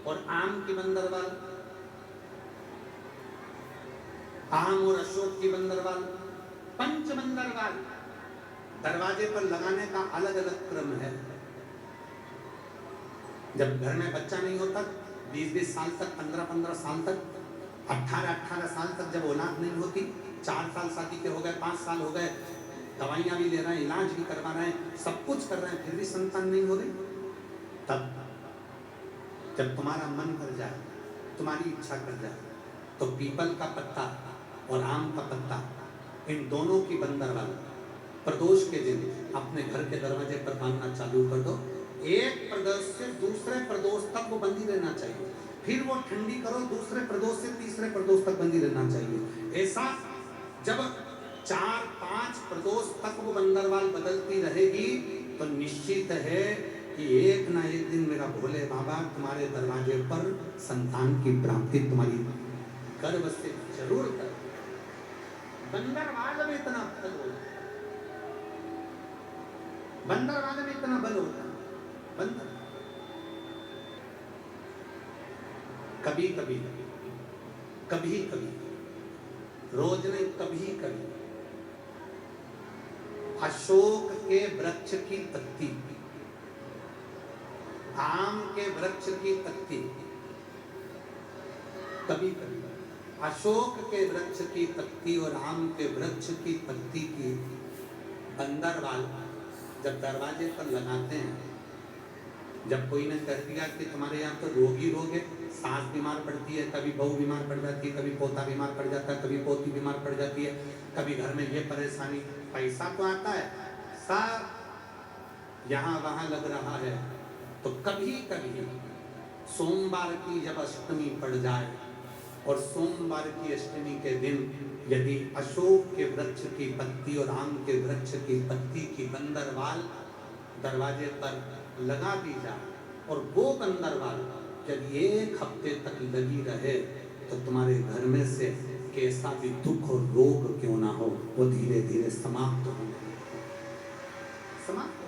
और आम की बंदरवाल, आम और अशोक की बंदरवाल, पंच बंदरवाल दरवाजे पर लगाने का अलग अलग क्रम है। जब घर में बच्चा नहीं होता 20-20 साल तक, 15-15 साल तक, 18-18 साल तक जब औलाद नहीं होती, 4 साल शादी के हो गए, 5 साल हो गए, दवाइयां भी ले रहे हैं, इलाज भी करवा रहे हैं, सब कुछ कर रहे हैं, फिर भी संतान नहीं हो रही, तब जब तुम्हारा मन कर जाए, तुम्हारी इच्छा कर जाए, तो पीपल का पत्ता और आम का पत्ता, इन दोनों की बंदरवाल प्रदोष के दिन अपने घर के दरवाजे पर बांधना चालू कर दो। एक प्रदोष से दूसरे प्रदोष तक वो बंदी रहना चाहिए, फिर वो ठंडी करो, दूसरे प्रदोष से तीसरे प्रदोष तक बंदी रहना चाहिए। ऐसा जब 4-5 प्रदोष तक वो बंदरवाल बदलती रहेगी तो निश्चित है कि एक ना एक दिन मेरा भोले बाबा तुम्हारे दरवाजे पर संतान की प्राप्ति तुम्हारी गर्भ से जरूर कर। बंदरवाल में इतना बल होता है, बंदरवाल में इतना बल होता है। बंदर कभी कभी, कभी कभी, रोज नहीं, कभी कभी अशोक के वृक्ष की पत्ती, आम के वृक्ष की पत्ती, कभी कभी अशोक के वृक्ष की पत्ती और आम के वृक्ष की पत्ती की बंदरवाल जब दरवाजे पर लगाते हैं, जब कोई ने कह दिया कि तुम्हारे यहाँ तो रोगी रोग है, सास बीमार पड़ती है, कभी बहू बीमार पड़ जाती है, कभी पोता बीमार पड़ जाता है, कभी पोती बीमार पड़ जाती है, कभी घर में ये परेशानी, पैसा तो आता है, सब यहाँ वहाँ लग रहा है, तो कभी कभी सोमवार की जब अष्टमी पड़ जाए और सोमवार की अष्टमी के दिन यदि अशोक के वृक्ष की पत्ती और आम के वृक्ष की पत्ती की बंदरवाल दरवाजे पर लगा दी जाए और वो बंदरवाल जब 1 हफ्ते तक लगी रहे तो तुम्हारे घर में से कैसा भी दुख और रोग क्यों ना हो वो धीरे धीरे समाप्त होने, समाप्त